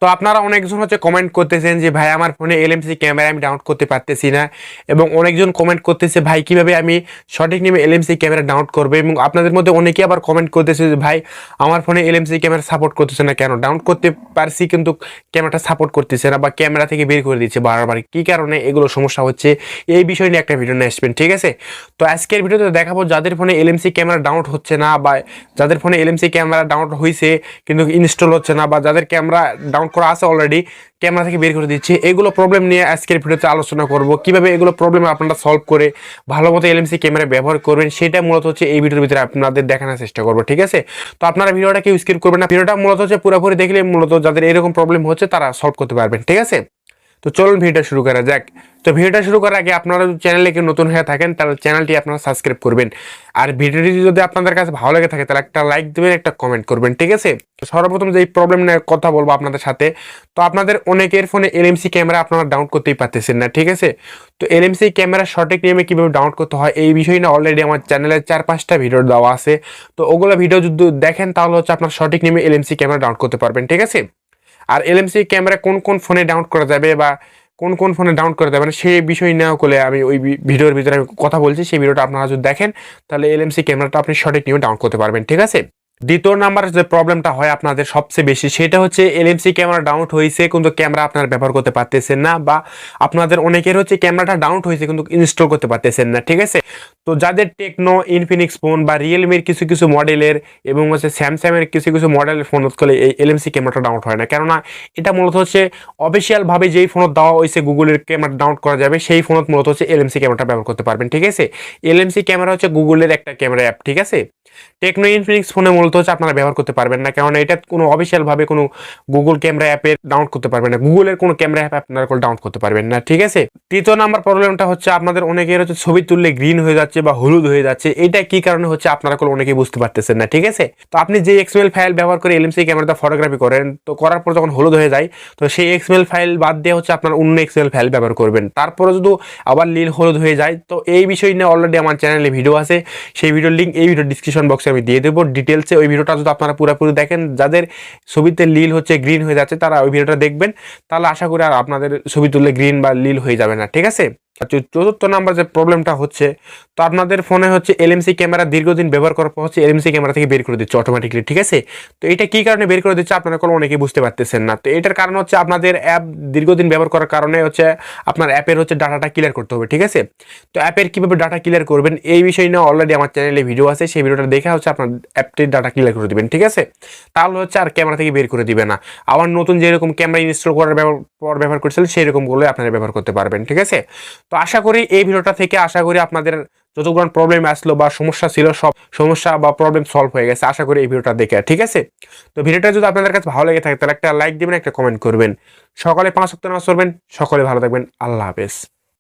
তো আপনারা অনেকজন হচ্ছে কমেন্ট করতেছেন যে ভাই আমার ফোনে এলএমসি ক্যামেরা আমি ডাউনলোড করতে পারতেছি না, এবং অনেকজন কমেন্ট করতেছে ভাই কিভাবে আমি সঠিক নিয়মে এলএমসি ক্যামেরা ডাউনলোড করবো, এবং আপনাদের মধ্যে অনেকে আবার কমেন্ট করতেছে যে ভাই আমার ফোনে এলএমসি ক্যামেরা সাপোর্ট করতেছে না কেন, ডাউনলোড করতে পারছি কিন্তু ক্যামেরাটা সাপোর্ট করতেছে না বা ক্যামেরা থেকে বের করে দিচ্ছে বারবার, কি কারণে এগুলো সমস্যা হচ্ছে এই বিষয় নিয়ে একটা ভিডিও নিয়ে আসবেন, ঠিক আছে। তো আজকের ভিডিওতে দেখাবো যাদের ফোনে এলএমসি ক্যামেরা ডাউনলোড হচ্ছে না, বা যাদের ফোনে এলএমসি ক্যামেরা ডাউনলোড হয়েছে কিন্তু ইনস্টল হচ্ছে না, বা যাদের ক্যামেরা ডাউনলোড করা আছে অলরেডি ক্যামেরা থেকে বের করে দিচ্ছে, এগুলো প্রবলেম নিয়ে আজকের ভিডিওতে আলোচনা করব। কিভাবে এগুলো প্রবলেম আপনারা সলভ করে ভালো মতো এলএমসি ক্যামেরা ব্যবহার করবেন সেটা মূলত হচ্ছে এই ভিডিওর ভিতরে আপনাদের দেখানোর চেষ্টা করবো, ঠিক আছে। তো আপনারা ভিডিওটা কেউ স্কিপ করবেন না, ভিডিওটা মূলত হচ্ছে পুরোপুরি দেখলে মূলত যাদের এরকম প্রবলেম হচ্ছে তারা সলভ করতে পারবেন, ঠিক আছে। তো চলুন ভিডিওটা শুরু করা যাক। তো ভিডিওটা শুরু করার আগে আপনারা যদি চ্যানেলে কেউ নতুন হয়ে থাকেন তাহলে চ্যানেলটি আপনারা সাবস্ক্রাইব করবেন, আর ভিডিওটি যদি আপনাদের কাছে ভালো লেগে থাকে তাহলে একটা লাইক দেবেন, একটা কমেন্ট করবেন, ঠিক আছে। তো সর্বপ্রথম যে এই প্রবলেম নিয়ে কথা বলবো আপনাদের সাথে, তো আপনাদের অনেকের ফোনে এলএমসি ক্যামেরা আপনারা ডাউনলোড করতেই পারতেছেন না, ঠিক আছে। তো এলএমসি ক্যামেরা সঠিক নিয়মে কিভাবে ডাউনলোড করতে হয় এই বিষয় না অলরেডি আমার চ্যানেলে 4-5টা ভিডিও দেওয়া আছে। তো ওগুলো ভিডিও যদি দেখেন তাহলে হচ্ছে আপনার সঠিক নিয়মে এলএমসি ক্যামেরা ডাউনলোড করতে পারবেন, ঠিক আছে। আর এলএমসি ক্যামেরা কোন কোন ফোনে ডাউনলোড করা যাবে বা কোন কোন ফোনে ডাউনলোড করা যাবে না সেই বিষয় না করলে আমি ওই ভিডিওর ভিতরে আমি কথা বলছি, সেই ভিডিওটা আপনারা যদি দেখেন তাহলে এলএমসি ক্যামেরাটা আপনি সঠিক নিয়মে ডাউনলোড করতে পারবেন, ঠিক আছে। দ্বিতীয় নাম্বার যে প্রবলেমটা হয় আপনাদের সবচেয়ে বেশি সেটা হচ্ছে এলএমসি ক্যামেরা ডাউনলোড হয়েছে কিন্তু ক্যামেরা আপনারা ব্যবহার করতে পারতেছেন না, বা আপনাদের অনেকের হচ্ছে ক্যামেরাটা ডাউনলোড হয়েছে কিন্তু ইনস্টল করতে পারতেছেন না, ঠিক আছে। তো যাদের টেকনো, ইনফিনিক্স ফোন বা রিয়েলমির কিছু কিছু মডেলের এবং হচ্ছে স্যামসাংয়ের কিছু কিছু মডেলের ফোন করলে এই এলএমসি ক্যামেরাটা ডাউনলোড হয় না, কেননা এটা মূলত হচ্ছে অফিসিয়ালভাবে যেই ফোনত দেওয়া হয়েছে গুগলের ক্যামেরা ডাউনলোড করা যাবে সেই ফোনত মূলত হচ্ছে এলএমসি ক্যামেরাটা ব্যবহার করতে পারবেন, ঠিক আছে। এলএমসি ক্যামেরা হচ্ছে গুগলের একটা ক্যামেরা অ্যাপ, ঠিক আছে। টেকনো ইনফিনিক্স ফোনে মূলত হচ্ছে আপনারা ব্যবহার করতে পারবেন না, কারণ এটা কোনো অফিসিয়ালভাবে কোনো গুগল ক্যামেরা অ্যাপে ডাউনলোড করতে পারবেন না, গুগলের কোনো ক্যামেরা অ্যাপ আপনারা ডাউনলোড করতে পারবেন না, ঠিক আছে। তৃতীয় নাম্বার প্রবলেমটা হচ্ছে আপনাদের অনেকের হচ্ছে ছবি তুললে গ্রিন হয়ে যাচ্ছে বা হলুদ হয়ে যাচ্ছে, এটা কি কারণে হচ্ছে আপনারা অনেকেই বুঝতে পারতেছেন না, ঠিক আছে। তো আপনি যে এক্সএমএল ফাইল ব্যবহার করে এলএমসি ক্যামেরাতে ফটোগ্রাফি করেন, তো করার পর যখন হলুদ হয়ে যায় তো সেই এক্সএমএল ফাইল বাদ দিয়ে হচ্ছে আপনার অন্য এক্সএমএল ফাইল ব্যবহার করবেন, তারপরে যদি আবার নীল হলুদ হয়ে যায় তো এই বিষয় নিয়ে অলরেডি আমার চ্যানেলে ভিডিও আছে, সেই ভিডিওর লিঙ্ক এই ভিডিও ডিসক্রিপশন বক্সে আমি দিয়ে দেবো ডিটেলসে। ওই ভিডিওটা যদি আপনারা পুরোপুরি দেখেন, যাদের ছবিতে নীল হচ্ছে গ্রিন হয়ে যাচ্ছে তারা ওই ভিডিওটা দেখবেন, তাহলে আশা করি আর আপনাদের ছবি তুললে গ্রিন বা নীল হয়ে যাবে না, ঠিক আছে। চতুর্থ নাম্বার যে প্রবলেমটা হচ্ছে, তো আপনাদের ফোনে হচ্ছে এলএমসি ক্যামেরা দীর্ঘদিন ব্যবহার করার পর হচ্ছে এলএমসি ক্যামেরা থেকে বের করে দিচ্ছে অটোমেটিকলি, ঠিক আছে। তো এটা কি কারণে বের করে দিচ্ছে আপনারা অনেকেই বুঝতে পারতেছেন না। তো এটার কারণ হচ্ছে আপনাদের অ্যাপ দীর্ঘদিন ব্যবহার করার কারণে হচ্ছে আপনার অ্যাপের হচ্ছে ডাটাটা ক্লিয়ার করতে হবে, ঠিক আছে। তো অ্যাপের কিভাবে ডাটা ক্লিয়ার করবেন এই বিষয় নিয়ে অলরেডি আমার চ্যানেলে ভিডিও আছে, সেই ভিডিওটা দেখে হচ্ছে আপনার অ্যাপটির ডাটা ক্লিয়ার করে দিবেন, ঠিক আছে। তাহলে হচ্ছে আর ক্যামেরা থেকে বের করে দিবে না, আবার নতুন যেরকম ক্যামেরা ইনস্টল করার পর ব্যবহার করছিলেন সেই রকমগুলো আপনারা ব্যবহার করতে পারবেন, ঠিক আছে। তো আশা করি এই ভিডিওটা থেকে আশা করি আপনাদের যতগুলো প্রবলেম আসলো বা সমস্যা ছিল সব সমস্যা বা প্রবলেম সলভ হয়ে গেছে, আশা করি এই ভিডিওটা দেখে, ঠিক আছে। তো ভিডিওটা যদি আপনাদের কাছে ভালো লেগে থাকে তাহলে একটা লাইক দিবেন, একটা কমেন্ট করবেন। সকালে 5 ওয়াক্ত নামাজ পড়বেন, সকলে ভালো থাকবেন, আল্লাহ হাফেজ।